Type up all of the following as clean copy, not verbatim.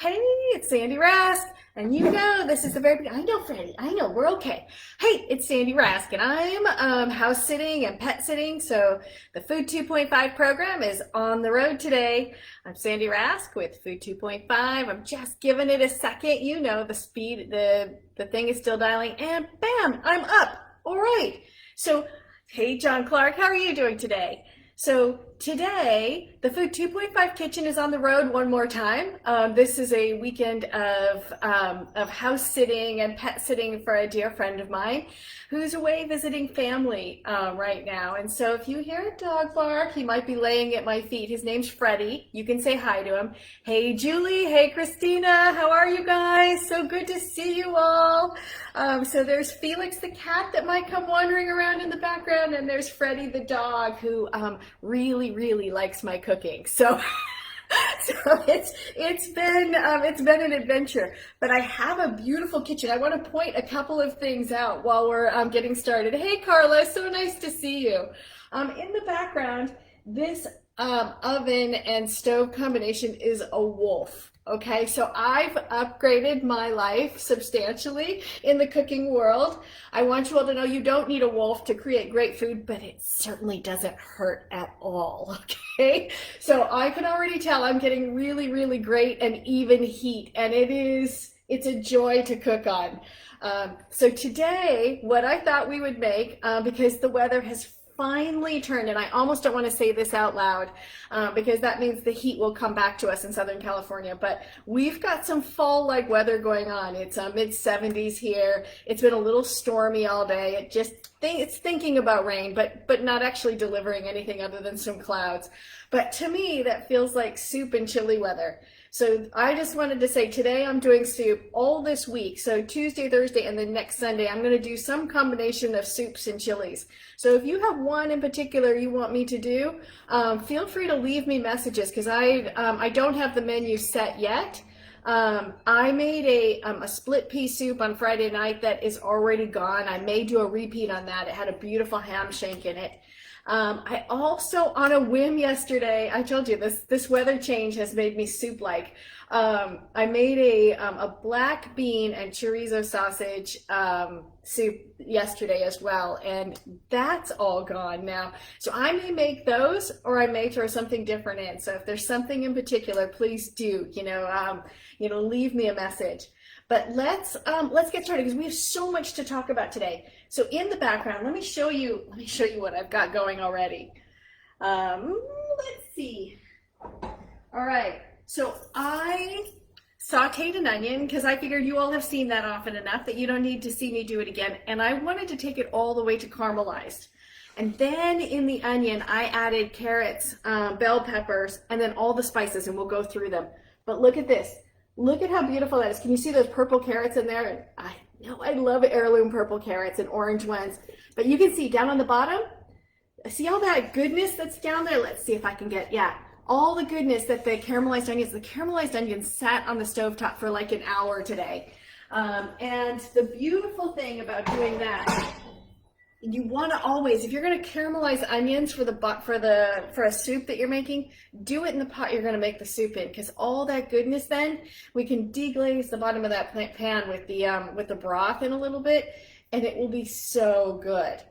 Hey, it's Sandy Rask, and you know this is the very beginning. I know, Freddie. I know we're okay. Hey, it's Sandy Rask, and I'm house sitting and pet sitting. So the Food 2.5 program is on the road today. I'm Sandy Rask with Food 2.5. I'm just giving it a second. You know the speed. The thing is still dialing, and bam, I'm up. All right. So, hey, John Clark, how are you doing today? So today, the Food 2.5 kitchen is on the road one more time. This is a weekend of house sitting and pet sitting for a dear friend of mine who's away visiting family right now. And so if you hear a dog bark, he might be laying at my feet. His name's Freddie. You can say hi to him. Hey, Julie. Hey, Christina. How are you guys? So good to see you all. So there's Felix the cat that might come wandering around in the background, and there's Freddie the dog who really likes my cooking. So it's been an adventure, but I have a beautiful kitchen. I want to point a couple of things out while we're getting started. Hey, Carla, so nice to see you. In the background, this oven and stove combination is a wolf. Okay, so I've upgraded my life substantially in the cooking world. I want you all to know you don't need a wolf to create great food, but it certainly doesn't hurt at all, okay? So I can already tell I'm getting really great and even heat, and it's a joy to cook on. So today, what I thought we would make, because the weather has finally turned, and I almost don't want to say this out loud because that means the heat will come back to us in Southern California, but we've got some fall-like weather going on. It's mid-70s here. It's been a little stormy all day. It's thinking about rain, but not actually delivering anything other than some clouds. But to me, that feels like soup and chili weather. So I just wanted to say today I'm doing soup all this week. So Tuesday, Thursday, and then next Sunday, I'm going to do some combination of soups and chilies. So if you have one in particular you want me to do, feel free to leave me messages because I don't have the menu set yet. I made a split pea soup on Friday night that is already gone. I may do a repeat on that. It had a beautiful ham shank in it. I also, on a whim yesterday, I told you this weather change has made me soup-like. I made a black bean and chorizo sausage soup yesterday as well, and that's all gone now. So I may make those, or I may throw something different in. So if there's something in particular, please do, leave me a message. But let's get started because we have so much to talk about today. So in the background, let me show you what I've got going already. Let's see. All right. So I sauteed an onion because I figured you all have seen that often enough that you don't need to see me do it again. And I wanted to take it all the way to caramelized. And then in the onion, I added carrots, bell peppers, and then all the spices, and we'll go through them. But look at this. Look at how beautiful that is. Can you see those purple carrots in there? And I know I love heirloom purple carrots and orange ones. But you can see down on the bottom, see all that goodness that's down there? Let's see if I can get, all the goodness that the caramelized onions sat on the stovetop for like an hour today. And the beautiful thing about doing that, you want to always, if you're going to caramelize onions for a soup that you're making, do it in the pot you're going to make the soup in, because all that goodness, then we can deglaze the bottom of that pan with the broth in a little bit, and it will be so good.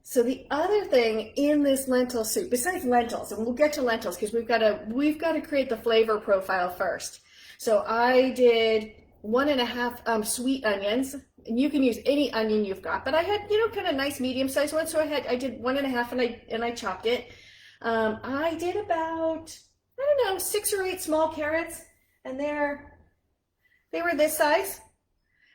So the other thing in this lentil soup, besides lentils, and we'll get to lentils because we've got to create the flavor profile first. So I did 1.5 sweet onions. And you can use any onion you've got, but I had, kind of nice medium-sized ones, so I did 1.5, and I chopped it. I did about, 6 or 8 small carrots, and they were this size.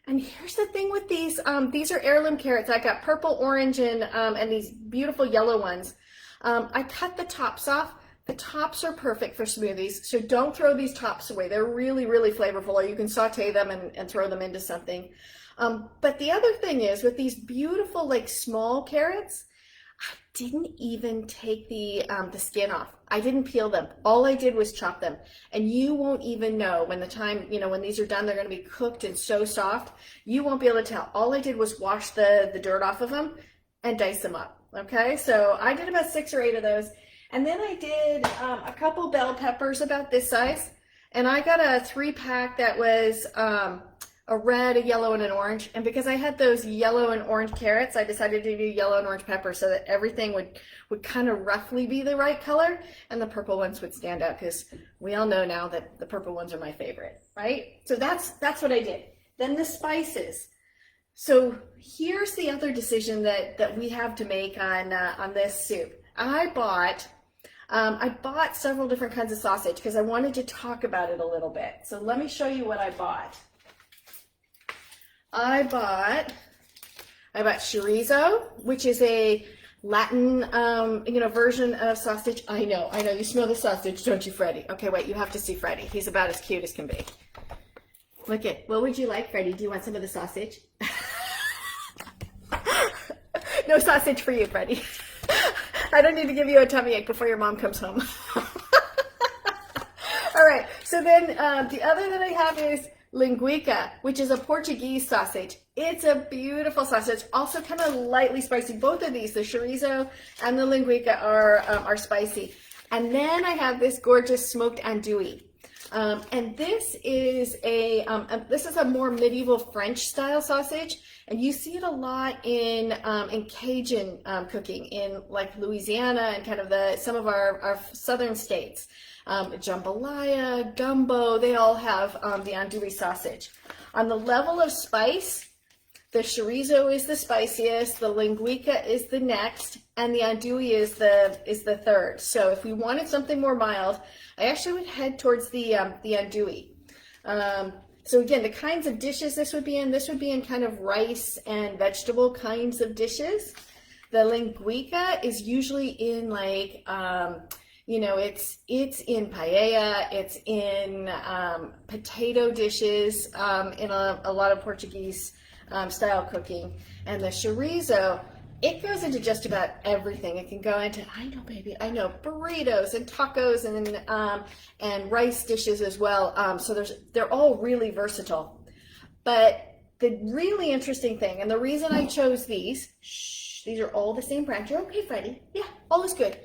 And here's the thing with these are heirloom carrots. I got purple, orange, and these beautiful yellow ones. I cut the tops off. The tops are perfect for smoothies, so don't throw these tops away. They're really flavorful, or you can saute them and throw them into something. But the other thing is, with these beautiful, small carrots, I didn't even take the skin off. I didn't peel them. All I did was chop them. And you won't even know when when these are done, they're going to be cooked and so soft. You won't be able to tell. All I did was wash the dirt off of them and dice them up. Okay, so I did about 6 or 8 of those. And then I did a couple bell peppers about this size. And I got a 3-pack that was a red, a yellow, and an orange. And because I had those yellow and orange carrots, I decided to do yellow and orange pepper so that everything would kind of roughly be the right color, and the purple ones would stand out, because we all know now that the purple ones are my favorite, right? So that's what I did. Then the spices. So here's the other decision that we have to make on this soup. I bought several different kinds of sausage because I wanted to talk about it a little bit. So let me show you what I bought. I bought chorizo, which is a Latin, version of sausage. I know, you smell the sausage, don't you, Freddie? Okay, wait, you have to see Freddie. He's about as cute as can be. Look at, what would you like, Freddie? Do you want some of the sausage? No sausage for you, Freddie. I don't need to give you a tummy ache before your mom comes home. All right, so then the other that I have is Linquica, which is a Portuguese sausage. It's a beautiful sausage, also kind of lightly spicy. Both of these, the chorizo and the Linquica, are spicy. And then I have this gorgeous smoked andouille. And this is a more medieval French style sausage, and you see it a lot in Cajun cooking in like Louisiana and kind of some of our southern states. Jambalaya, gumbo, they all have the andouille sausage. On the level of spice, the chorizo is the spiciest, the Linquica is the next, and the andouille is the third. So if we wanted something more mild, I actually would head towards the andouille. So again, the kinds of dishes this would be in kind of rice and vegetable kinds of dishes. The Linquica is usually in like, it's in paella, it's in potato dishes, in a lot of Portuguese style cooking. And the chorizo, it goes into just about everything. It can go into, I know, baby, I know, burritos and tacos and rice dishes as well. So they're all really versatile. But the really interesting thing, and the reason I chose these are all the same brand. You're okay, Freddie? Yeah, all is good.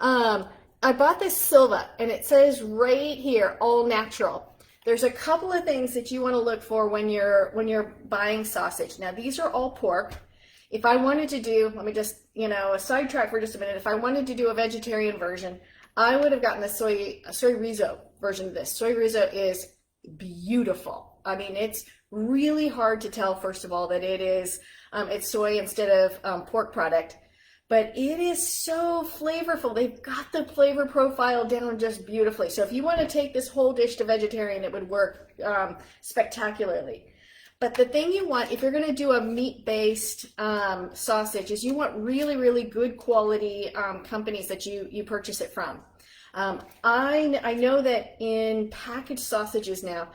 I bought this Silva, and it says right here, all natural. There's a couple of things that you want to look for when you're buying sausage. Now, these are all pork. If I wanted to do, let me just, a sidetrack for just a minute. If I wanted to do a vegetarian version, I would have gotten the soy rizo version of this. Soy rizo is beautiful. I mean, it's really hard to tell, first of all, that it's soy instead of pork product. But it is so flavorful. They've got the flavor profile down just beautifully. So if you want to take this whole dish to vegetarian, it would work spectacularly. But the thing you want, if you're going to do a meat-based sausage, is you want really, really good quality companies that you purchase it from. I know that in packaged sausages now,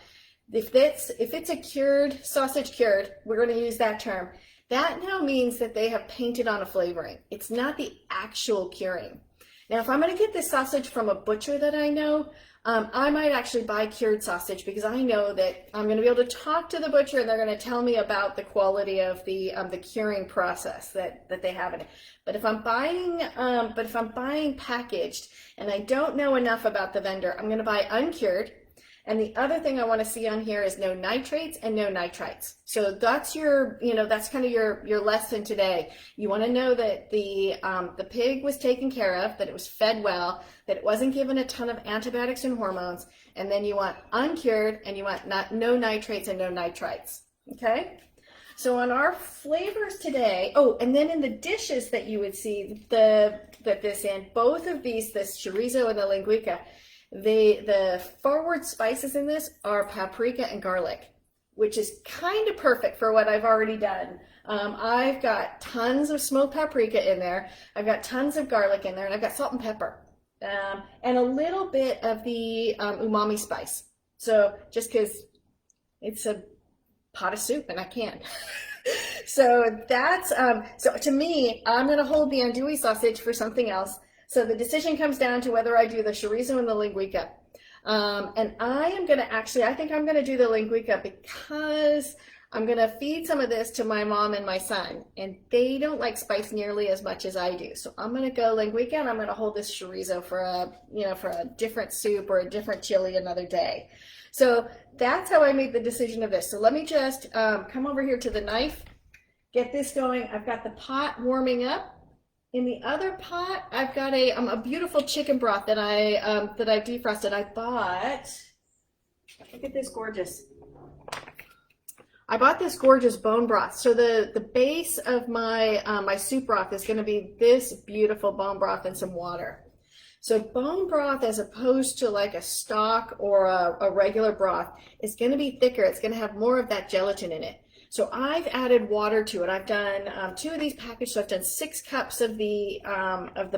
if it's a cured sausage, we're going to use that term. That now means that they have painted on a flavoring. It's not the actual curing. Now, if I'm going to get this sausage from a butcher that I know, I might actually buy cured sausage, because I know that I'm going to be able to talk to the butcher and they're going to tell me about the quality of the curing process that they have in it. But if I'm buying packaged and I don't know enough about the vendor, I'm going to buy uncured. And the other thing I want to see on here is no nitrates and no nitrites. So that's that's kind of your lesson today. You want to know that the pig was taken care of, that it was fed well, that it wasn't given a ton of antibiotics and hormones, and then you want uncured, and you want no nitrates and no nitrites. Okay? So on our flavors today, and then in the dishes that you would see both of these, this chorizo and the Linquica, the forward spices in this are paprika and garlic, which is kind of perfect for what I've already done. I've got tons of smoked paprika in there. I've got tons of garlic in there, and I've got salt and pepper, and a little bit of the umami spice. So just because it's a pot of soup and I can. So that's, so to me, I'm going to hold the andouille sausage for something else. So the decision comes down to whether I do the chorizo and the Linquica. And I think I'm going to do the Linquica because I'm gonna feed some of this to my mom and my son, and they don't like spice nearly as much as I do. So I'm gonna go Linquica, and I'm gonna hold this chorizo for a, for a different soup or a different chili another day. So that's how I made the decision of this. So let me just come over here to the knife, get this going. I've got the pot warming up. In the other pot, I've got a beautiful chicken broth that I defrosted. I bought, look at this gorgeous. I bought this gorgeous bone broth. So the base of my my soup broth is going to be this beautiful bone broth and some water. So bone broth, as opposed to like a stock or a regular broth, is going to be thicker. It's going to have more of that gelatin in it. So I've added water to it. I've done 2 of these packages. So I've done 6 cups of the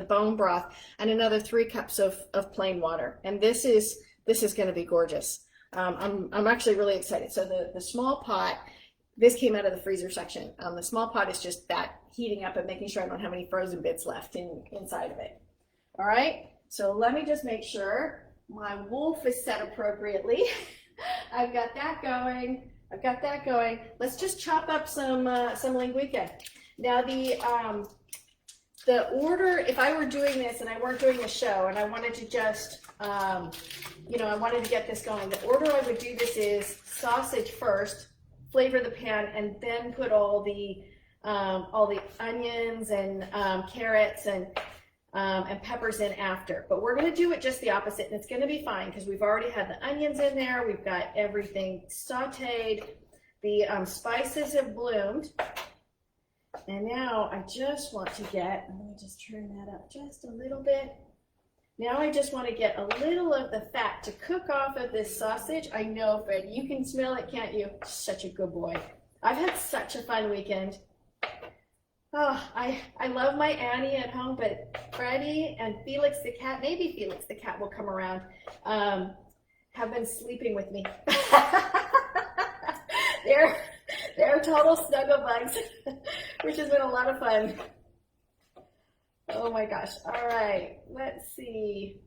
bone broth and another 3 cups of plain water. And this is going to be gorgeous. I'm actually really excited. So the small pot, this came out of the freezer section. The small pot is just that heating up and making sure I don't have any frozen bits left inside of it. All right, so let me just make sure my wolf is set appropriately. I've got that going. I've got that going. Let's just chop up some Linquica. Now the order, if I were doing this and I weren't doing a show and I wanted to just, I wanted to get this going, the order I would do this is sausage first, flavor the pan, and then put all the onions and carrots and peppers in after. But we're going to do it just the opposite, and it's going to be fine because we've already had the onions in there. We've got everything sauteed. The spices have bloomed. And now I just want to get, let me just turn that up just a little bit. Now I just want to get a little of the fat to cook off of this sausage. I know, Fred, you can smell it, can't you? Such a good boy. I've had such a fun weekend. Oh, I love my Annie at home, but Freddie and Felix the cat, maybe Felix the cat will come around, have been sleeping with me. They're total snuggle bugs, which has been a lot of fun. Oh my gosh. All right, let's see.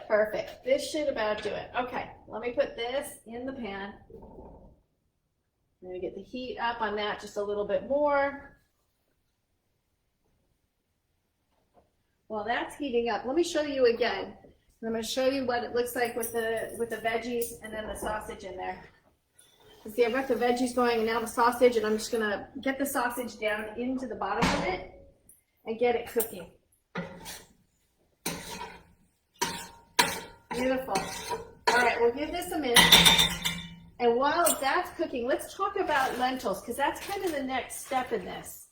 Perfect. This should about do it. Okay, let me put this in the pan. I'm going to get the heat up on that just a little bit more. While that's heating up, let me show you again. I'm going to show you what it looks like with the veggies and then the sausage in there. You see, I've got the veggies going and now the sausage, and I'm just going to get the sausage down into the bottom of it and get it cooking. Beautiful. All right, we'll give this a minute. And while that's cooking, let's talk about lentils, because that's kind of the next step in this.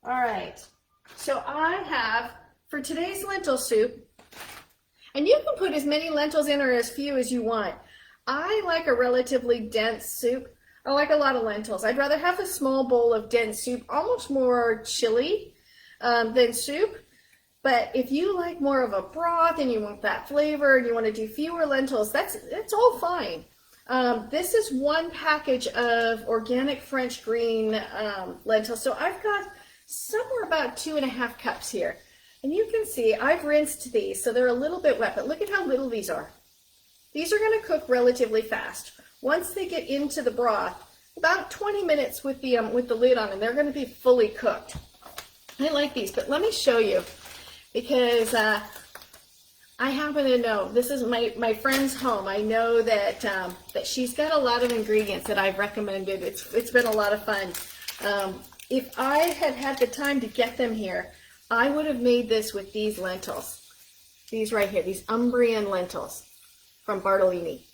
All right, so I have, for today's lentil soup, and you can put as many lentils in or as few as you want. I like a relatively dense soup. I like a lot of lentils. I'd rather have a small bowl of dense soup, almost more chili than soup. But if you like more of a broth and you want that flavor and you want to do fewer lentils, that's all fine. This is 1 package of organic French green lentils. So I've got somewhere about 2.5 cups here. And you can see I've rinsed these, so they're a little bit wet, but look at how little these are. These are going to cook relatively fast. Once they get into the broth, about 20 minutes with the lid on, and they're going to be fully cooked. I like these, but let me show you, because I happen to know, this is my friend's home. I know that that she's got a lot of ingredients that I've recommended. It's been a lot of fun. If I had had the time to get them here, I would have made this with these lentils. These right here, these Umbrian lentils from Bartolini.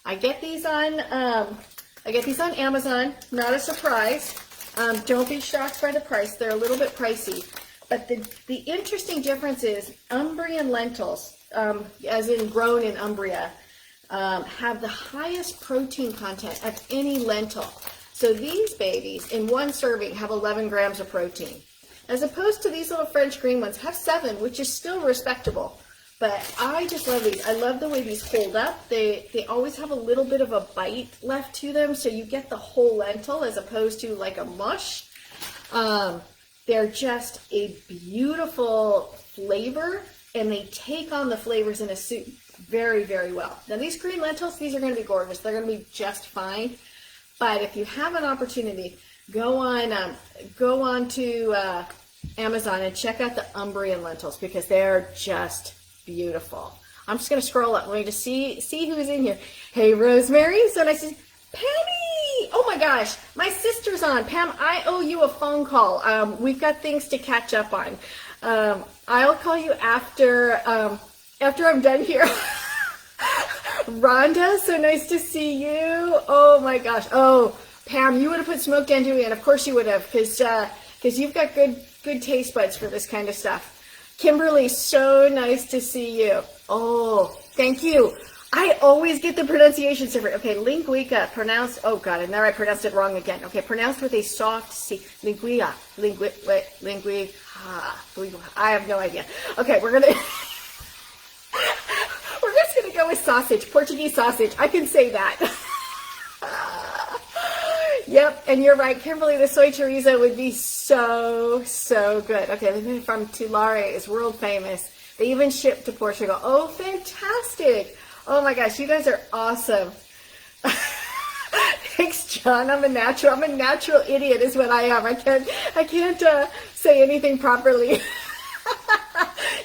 I get these on Amazon. Not a surprise. Don't be shocked by the price. They're a little bit pricey. But the interesting difference is Umbrian lentils, as in grown in Umbria, have the highest protein content of any lentil. So these babies in 1 serving have 11 grams of protein, as opposed to these little French green ones have 7, which is still respectable. But I just love these. I love the way these hold up. They always have a little bit of a bite left to them, so you get the whole lentil as opposed to like a mush. They're just a beautiful flavor, and they take on the flavors in a soup very, very well. Now these green lentils, these are going to be gorgeous. They're going to be just fine. But if you have an opportunity, go on to Amazon and check out the Umbrian lentils because they're just beautiful. I'm just going to scroll up. Let me just see who's in here. Hey, Rosemary. So nice to see Pammy. Oh my gosh, my sister's on. Pam, I owe you a phone call. We've got things to catch up on. I'll call you after I'm done here. Rhonda, so nice to see you. Oh my gosh. Oh, Pam, you would have put smoked andouille in. Of course you would have, because you've got good taste buds for this kind of stuff. Kimberly, so nice to see you. Oh, thank you. I always get the pronunciations different. Okay, Linquica, pronounced, oh God, and there I pronounced it wrong again. Okay, pronounced with a soft C. Linquica, Linquica. I have no idea. Okay, we're just gonna go with sausage, Portuguese sausage. I can say that. Yep, and you're right, Kimberly, the soy chorizo would be so good. Okay, from Tulare is world famous. They even ship to Portugal. Oh, fantastic. Oh my gosh, you guys are awesome. Thanks, John. I'm a natural idiot is what I am. I can't say anything properly.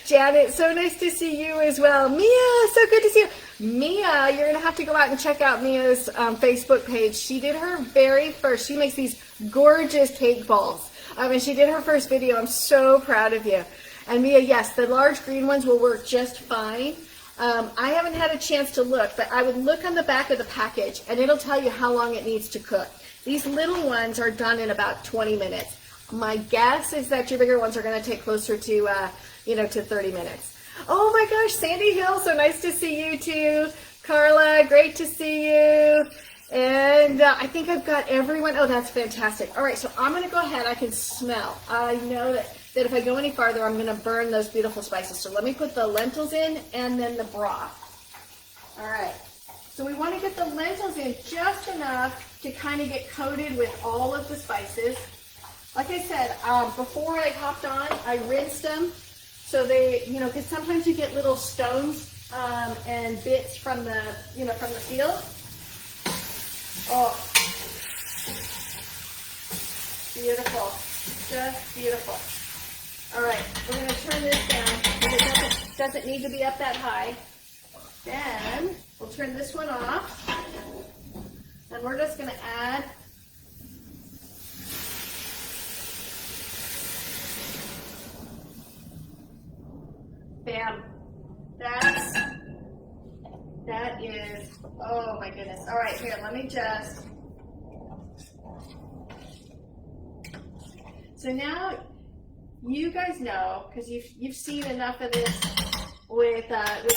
Janet, so nice to see you as well. Mia, so good to see you. Mia, you're going to have to go out and check out Mia's Facebook page. She did her very first, she makes these gorgeous cake balls. And she did her first video. I'm so proud of you. And Mia, yes, the large green ones will work just fine. I haven't had a chance to look, but I would look on the back of the package and it'll tell you how long it needs to cook. These little ones are done in about 20 minutes. My guess is that your bigger ones are going to take closer to, to 30 minutes. Oh my gosh, Sandy Hill, so nice to see you too. Carla, great to see you. And I think I've got everyone. Oh, that's fantastic. All right, so I'm going to go ahead. I can smell. I know that if I go any farther, I'm going to burn those beautiful spices. So let me put the lentils in and then the broth. All right. So we want to get the lentils in just enough to kind of get coated with all of the spices. Like I said, before I hopped on, I rinsed them. So they, because sometimes you get little stones and bits from the, from the field. Oh, beautiful, just beautiful. All right, we're going to turn this down because it doesn't need to be up that high. Then we'll turn this one off, and we're just going to add bam. That is, oh my goodness. All right, here, let me just. So now you guys know, because you've seen enough of this with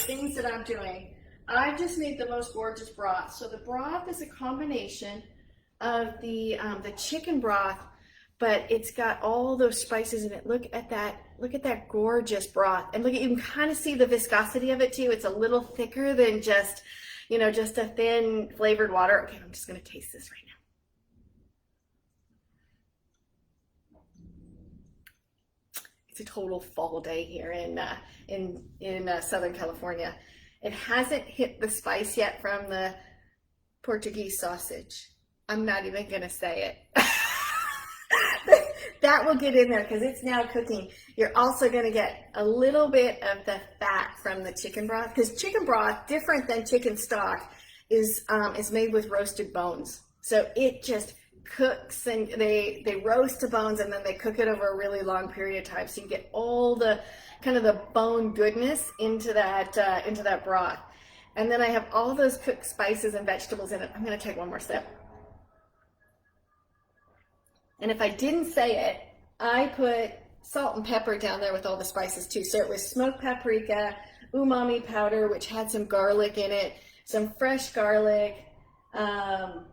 things that I'm doing. I just made the most gorgeous broth. So the broth is a combination of the chicken broth, but it's got all those spices in it. Look at that gorgeous broth. And look, you can kind of see the viscosity of it too. It's a little thicker than just, just a thin flavored water. Okay, I'm just going to taste this right now. It's a total fall day here in Southern California. It hasn't hit the spice yet from the Portuguese sausage. I'm not even going to say it. That will get in there because it's now cooking. You're also going to get a little bit of the fat from the chicken broth, because chicken broth, different than chicken stock, is made with roasted bones. So it just cooks, and they roast the bones and then they cook it over a really long period of time. So you get all the kind of the bone goodness into that broth. And then I have all those cooked spices and vegetables in it. I'm going to take one more sip. And if I didn't say it, I put salt and pepper down there with all the spices too. So it was smoked paprika, umami powder, which had some garlic in it, some fresh garlic,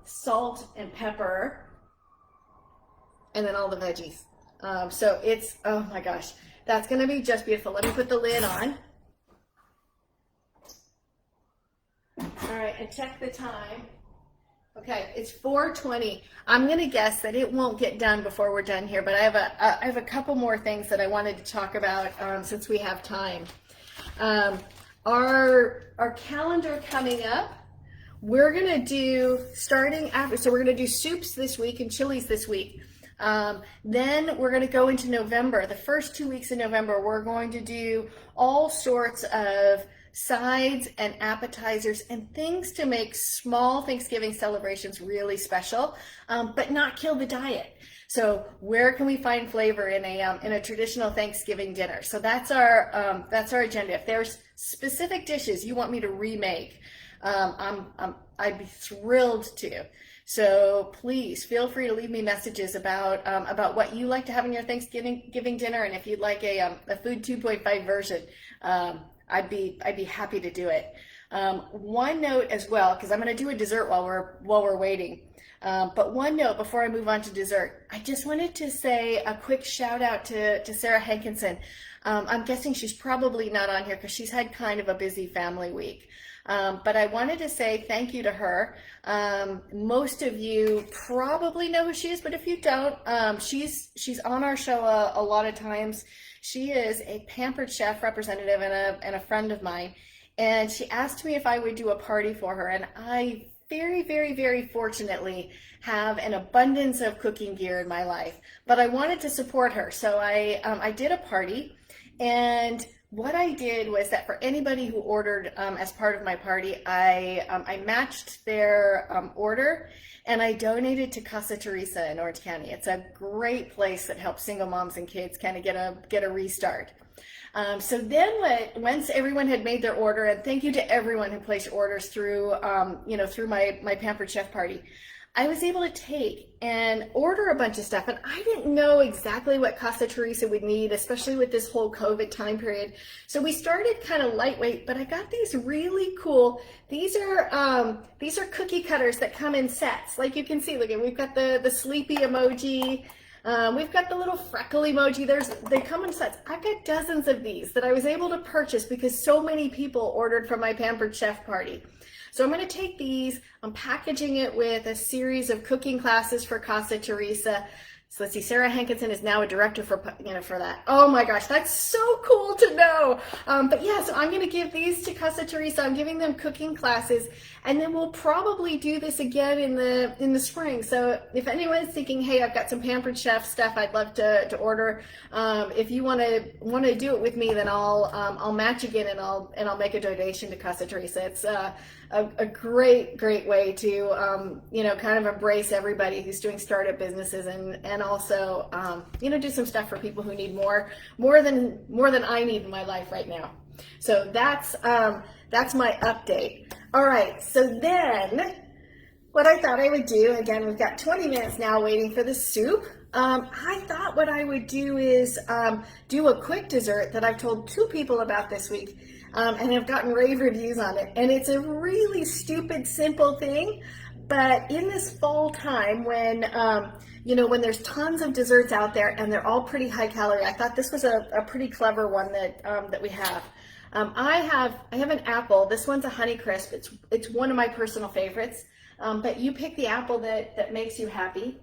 salt and pepper, and then all the veggies. So it's, oh my gosh, that's going to be just beautiful. Let me put the lid on. All right, and check the time. Okay, it's 4:20. I'm going to guess that it won't get done before we're done here, but I have a couple more things that I wanted to talk about since we have time. our calendar coming up, we're gonna do starting after, so we're gonna do soups this week and chilies this week. Then we're going to go into November. The first 2 weeks in November, we're going to do all sorts of sides and appetizers and things to make small Thanksgiving celebrations really special, but not kill the diet. So where can we find flavor in a traditional Thanksgiving dinner? So that's our agenda. If there's specific dishes you want me to remake, I'd be thrilled to. So please feel free to leave me messages about what you like to have in your Thanksgiving dinner, and if you'd like a food 2.5 version, I'd be happy to do it. One note as well, because I'm going to do a dessert while we're waiting. But one note before I move on to dessert, I just wanted to say a quick shout out to Sarah Hankinson. I'm guessing she's probably not on here because she's had kind of a busy family week. But I wanted to say thank you to her. Most of you probably know who she is, but if you don't, she's on our show a lot of times. She is a Pampered Chef representative and a friend of mine, and she asked me if I would do a party for her, and I very, very, very fortunately have an abundance of cooking gear in my life, but I wanted to support her, so I did a party. And what I did was that for anybody who ordered as part of my party, I matched their order, and I donated to Casa Teresa in Orange County. It's a great place that helps single moms and kids kind of get a restart. So then once everyone had made their order, and thank you to everyone who placed orders through through my Pampered Chef party, I was able to take and order a bunch of stuff, and I didn't know exactly what Casa Teresa would need, especially with this whole COVID time period. So we started kind of lightweight, but I got these really cool, these are cookie cutters that come in sets. Like you can see, look, we've got the sleepy emoji, we've got the little freckle emoji. They come in sets. I've got dozens of these that I was able to purchase because so many people ordered from my Pampered Chef party. So I'm going to take these, I'm packaging it with a series of cooking classes for Casa Teresa. So let's see, Sarah Hankinson is now a director for that. Oh my gosh, that's so cool to know. But yeah, so I'm going to give these to Casa Teresa. I'm giving them cooking classes, and then we'll probably do this again in the spring. So if anyone's thinking, hey, I've got some Pampered Chef stuff I'd love to order, if you want to do it with me, then I'll match again, and I'll make a donation to Casa Teresa. It's a great way to kind of embrace everybody who's doing startup businesses, and also do some stuff for people who need more than I need in my life right now. So that's my update. All right, so then what I thought I would do, again, we've got 20 minutes now waiting for the soup. I thought what I would do is do a quick dessert that I've told 2 people about this week, and have gotten rave reviews on it. And it's a really stupid, simple thing, but in this fall time when when there's tons of desserts out there and they're all pretty high calorie, I thought this was a pretty clever one that we have. I have an apple. This one's a Honeycrisp. It's one of my personal favorites. But you pick the apple that makes you happy.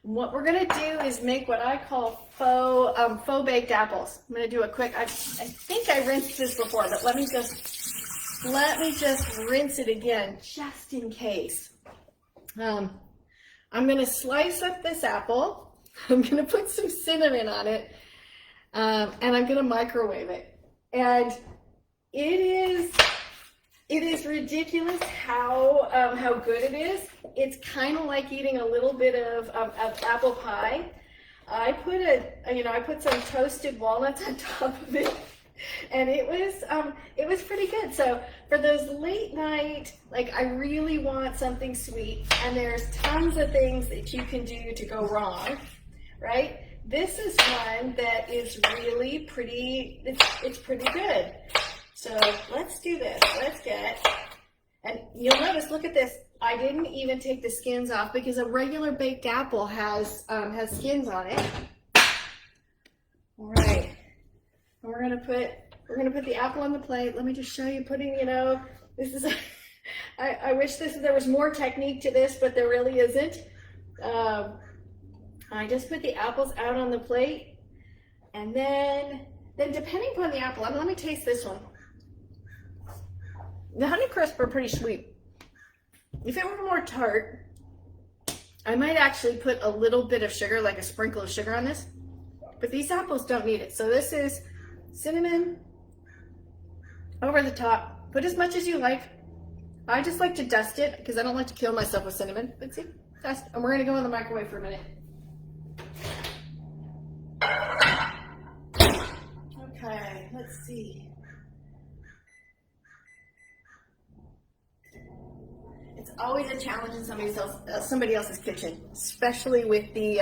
What we're gonna do is make what I call faux baked apples. I'm gonna do a quick. I think I rinsed this before, but let me just rinse it again, just in case. I'm gonna slice up this apple. I'm gonna put some cinnamon on it, and I'm gonna microwave it. And it is ridiculous how good it is. It's kind of like eating a little bit of apple pie. I put some toasted walnuts on top of it, and it was pretty good. So for those late night, like I really want something sweet, and there's tons of things that you can do to go wrong, right? This is one that is really pretty. It's pretty good. So let's do this. And you'll notice, look at this. I didn't even take the skins off because a regular baked apple has skins on it. All right, and we're gonna put the apple on the plate. Let me just show you putting. This is. I wish there was more technique to this, but there really isn't. I just put the apples out on the plate, and then depending upon the apple, let me taste this one. The Honeycrisp are pretty sweet. If it were more tart, I might actually put a little bit of sugar, like a sprinkle of sugar on this. But these apples don't need it. So this is cinnamon over the top. Put as much as you like. I just like to dust it because I don't like to kill myself with cinnamon. But see, dust. And we're gonna go in the microwave for a minute. Okay, let's see. It's always a challenge in somebody else's kitchen, especially with the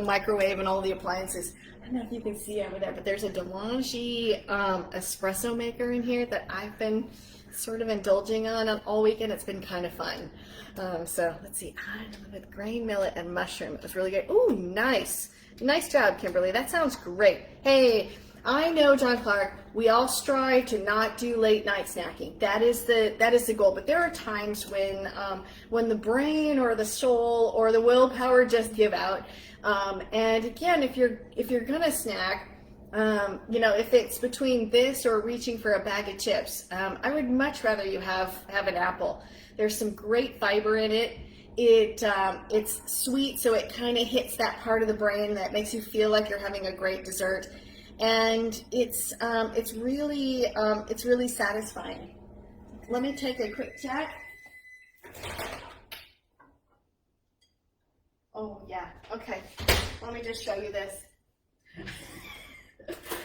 microwave and all the appliances. I don't know if you can see over there, but there's a DeLonghi espresso maker in here that I've been sort of indulging on all weekend. It's been kind of fun. So let's see, with grain millet and mushroom. It was really good. Ooh, nice. Nice job, Kimberly. That sounds great. Hey, I know, John Clark, we all strive to not do late night snacking. That is the goal. But there are times when the brain or the soul or the willpower just give out. And again, if you're gonna snack, if it's between this or reaching for a bag of chips, I would much rather you have an apple. There's some great fiber in it. It's sweet, so it kind of hits that part of the brain that makes you feel like you're having a great dessert. And it's really satisfying. Let me take a quick check. Oh yeah, okay. Let me just show you this.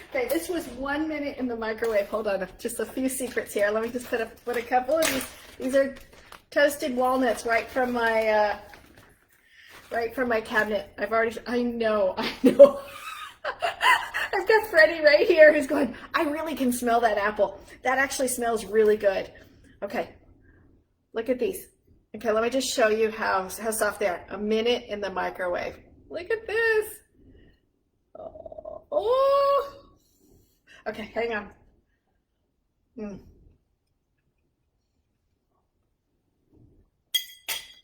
Okay, this was 1 minute in the microwave. Hold on, just a few secrets here. Let me just put a couple of these. These are toasted walnuts right from my cabinet. I know. I've got Freddie right here who's going, I really can smell that apple. That actually smells really good. Okay, look at these. Okay, let me just show you how soft they are. 1 minute in the microwave. Look at this. Oh. Okay, hang on.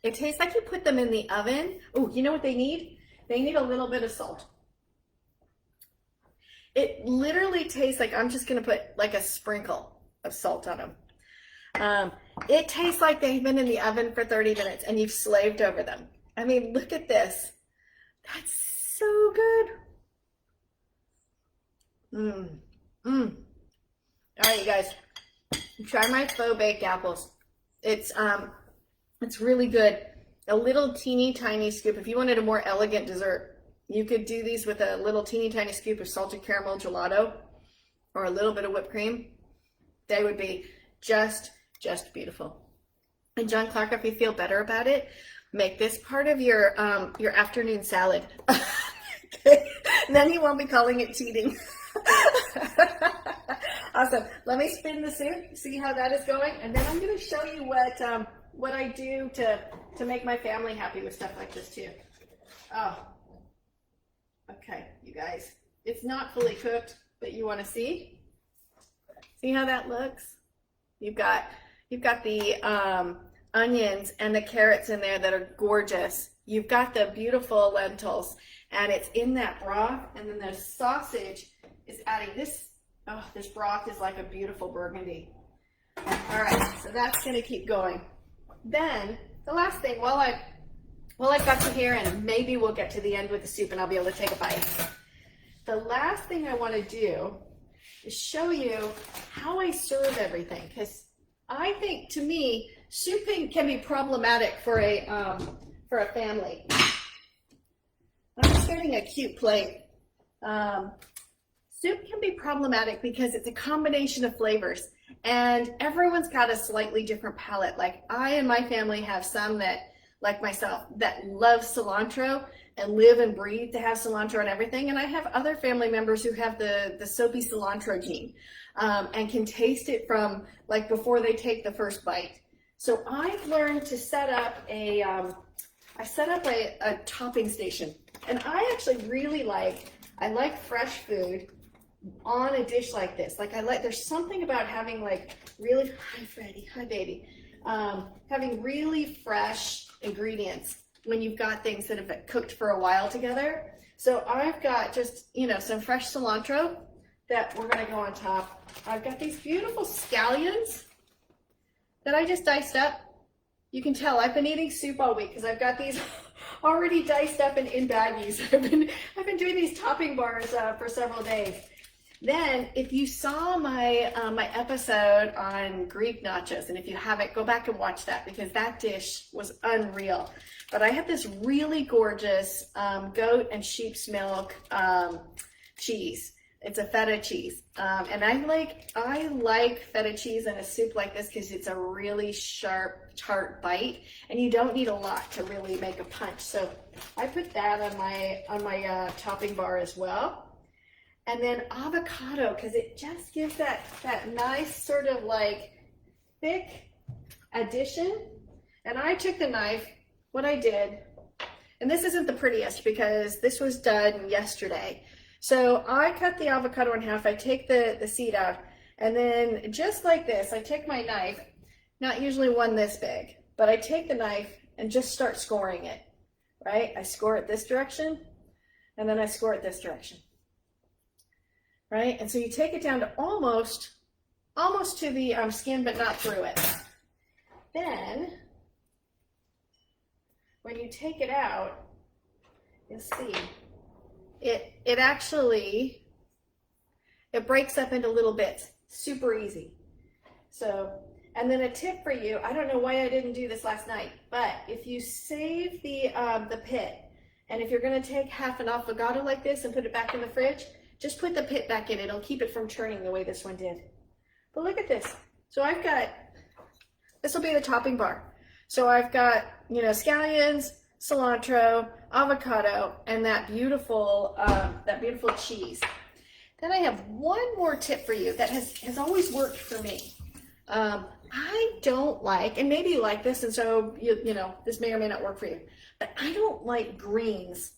It tastes like you put them in the oven. Oh, you know what they need? They need a little bit of salt. It literally tastes like, I'm just gonna put like a sprinkle of salt on them. It tastes like they've been in the oven for 30 minutes and you've slaved over them. I mean, look at this. That's so good. All right, you guys, try my faux baked apples. It's really good. A little teeny tiny scoop. If you wanted a more elegant dessert, you could do these with a little teeny tiny scoop of salted caramel gelato or a little bit of whipped cream. They would be just beautiful. And John Clark, if you feel better about it, make this part of your afternoon salad. Then you won't be calling it cheating. Awesome. Let me spin the soup, see how that is going, and then I'm going to show you what I do to make my family happy with stuff like this too. Oh, okay, you guys. It's not fully cooked, but you want to see? See how that looks? You've got the onions and the carrots in there that are gorgeous. You've got the beautiful lentils, and it's in that broth, and then the sausage is adding this. Oh, this broth is like a beautiful burgundy. All right, so that's gonna keep going. Then the last thing, while I've got you here, and maybe we'll get to the end with the soup and I'll be able to take a bite. The last thing I want to do is show you how I serve everything, because I think, to me, souping can be problematic for a family. I'm just getting a cute plate. Soup can be problematic because it's a combination of flavors, and everyone's got a slightly different palate. Like, I and my family have some that, like myself, that love cilantro and live and breathe to have cilantro and everything. And I have other family members who have the soapy cilantro gene and can taste it from like before they take the first bite. So I've learned to set up a topping station, and I actually really like fresh food on a dish like this. There's something about having like really, hi Freddie, hi baby, having really fresh ingredients when you've got things that have been cooked for a while together. So I've got just, some fresh cilantro that we're gonna go on top. I've got these beautiful scallions that I just diced up. You can tell I've been eating soup all week because I've got these already diced up and in baggies. I've been doing these topping bars for several days. Then, if you saw my my episode on Greek nachos, and if you haven't, go back and watch that because that dish was unreal. But I have this really gorgeous goat and sheep's milk cheese. It's a feta cheese, and I like feta cheese in a soup like this because it's a really sharp, tart bite, and you don't need a lot to really make a punch. So I put that on my topping bar as well, and then avocado because it just gives that nice sort of like thick addition. And I took the knife. What I did, and this isn't the prettiest because this was done yesterday. So I cut the avocado in half, I take the seed out, and then just like this, I take my knife, not usually one this big, but I take the knife and just start scoring it, right? I score it this direction, and then I score it this direction, right? And so you take it down to almost to the skin, but not through it. Then, when you take it out, you'll see, it actually, it breaks up into little bits, super easy. So, and then a tip for you, I don't know why I didn't do this last night, but if you save the pit, and if you're gonna take half an avocado like this and put it back in the fridge, just put the pit back in, it'll keep it from churning the way this one did. But look at this. So I've got, this will be the topping bar. So I've got, you know, scallions, cilantro, avocado, and that beautiful cheese. Then I have one more tip for you that has always worked for me. I don't like, and maybe you like this, and so you know this may or may not work for you, but I don't like greens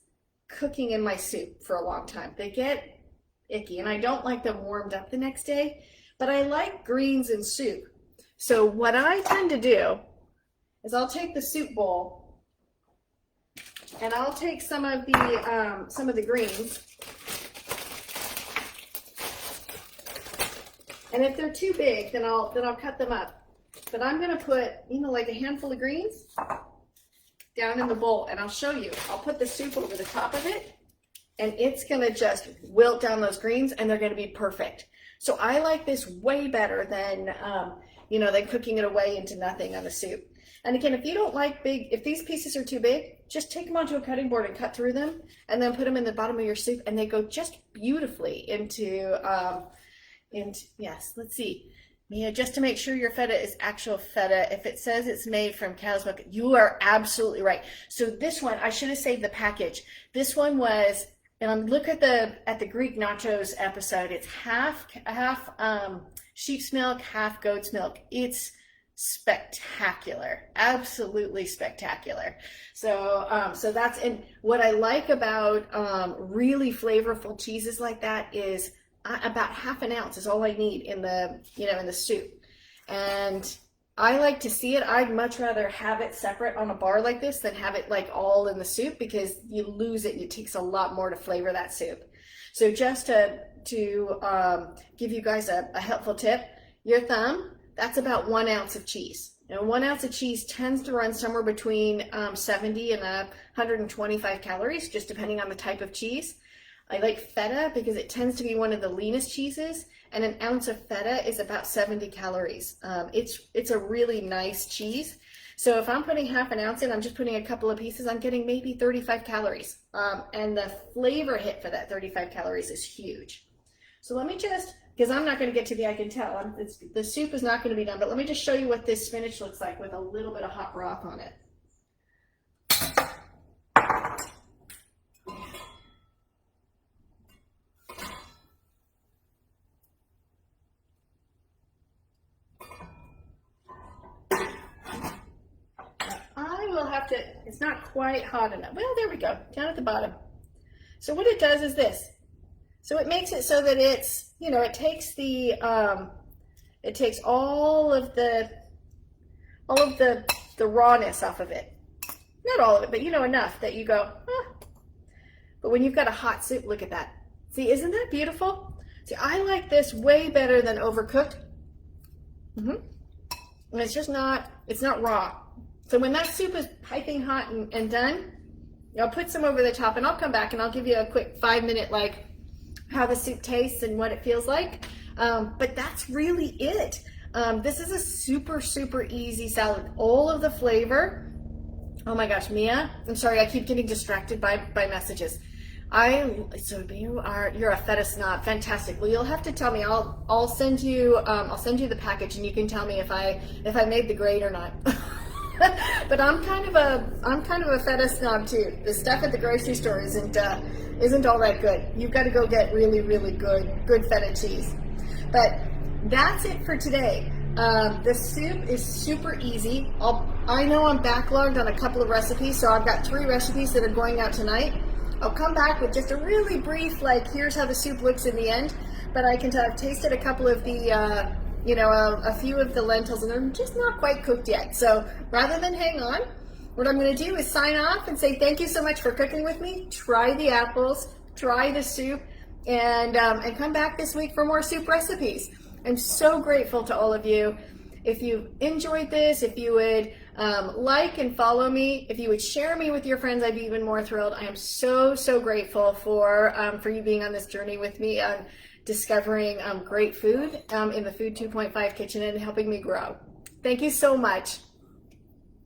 cooking in my soup for a long time. They get icky, and I don't like them warmed up the next day. But I like greens in soup. So what I tend to do is I'll take the soup bowl and I'll take some of the greens, and if they're too big, then I'll cut them up. But I'm gonna put, you know, like a handful of greens down in the bowl, and I'll show you. I'll put the soup over the top of it, and it's gonna just wilt down those greens, and they're gonna be perfect. So I like this way better than you know, than cooking it away into nothing on a soup. And again, if you don't like big, if these pieces are too big, just take them onto a cutting board and cut through them, and then put them in the bottom of your soup, and they go just beautifully into yes, let's see. Mia, just to make sure your feta is actual feta, if it says it's made from cow's milk, you are absolutely right. So this one, I should have saved the package. This one was, and look at the Greek nachos episode. It's half sheep's milk, half goat's milk. It's spectacular, absolutely spectacular. So so that's, and what I like about really flavorful cheeses like that is about half an ounce is all I need in the, you know, in the soup. And I like to see it. I'd much rather have it separate on a bar like this than have it like all in the soup, because you lose it and it takes a lot more to flavor that soup. So just to give you guys a helpful tip, your thumb, that's about 1 ounce of cheese. Now, 1 ounce of cheese tends to run somewhere between 70 and 125 calories, just depending on the type of cheese. I like feta because it tends to be one of the leanest cheeses, and an ounce of feta is about 70 calories. It's a really nice cheese. So if I'm putting half an ounce in, I'm just putting a couple of pieces, I'm getting maybe 35 calories. And the flavor hit for that 35 calories is huge. So let me just, because I'm not going to get to the, I can tell, the soup is not going to be done, but let me just show you what this spinach looks like with a little bit of hot broth on it. I will have to, it's not quite hot enough. Well, there we go, down at the bottom. So what it does is this. So it makes it so that it's, you know, it takes the, it takes all of the rawness off of it. Not all of it, but you know, enough that you go, ah. But when you've got a hot soup, look at that. See, isn't that beautiful? See, I like this way better than overcooked. And it's just not, it's not raw. So when that soup is piping hot and done, I'll put some over the top, and I'll come back and I'll give you a quick 5-minute, like, how the soup tastes and what it feels like. But that's really it. This is a super, super easy salad. All of the flavor. Oh my gosh, Mia, I'm sorry, I keep getting distracted by messages. So you're a feta snob. Fantastic. Well, you'll have to tell me. I'll send you the package, and you can tell me if I made the grade or not. But I'm kind of a feta snob too. The stuff at the grocery store isn't all that good. You've got to go get really, really good feta cheese. But that's it for today. The soup is super easy. I know I'm backlogged on a couple of recipes, so I've got 3 recipes that are going out tonight. I'll come back with just a really brief, like, here's how the soup looks in the end. But I can tell I've tasted a couple of the, a few of the lentils, and they're just not quite cooked yet. So rather than hang on, what I'm going to do is sign off and say thank you so much for cooking with me. Try the apples, try the soup, and come back this week for more soup recipes. I'm so grateful to all of you. If you enjoyed this, if you would like and follow me, if you would share me with your friends, I'd be even more thrilled. I am so, so grateful for you being on this journey with me on discovering great food in the Food 2.5 kitchen and helping me grow. Thank you so much.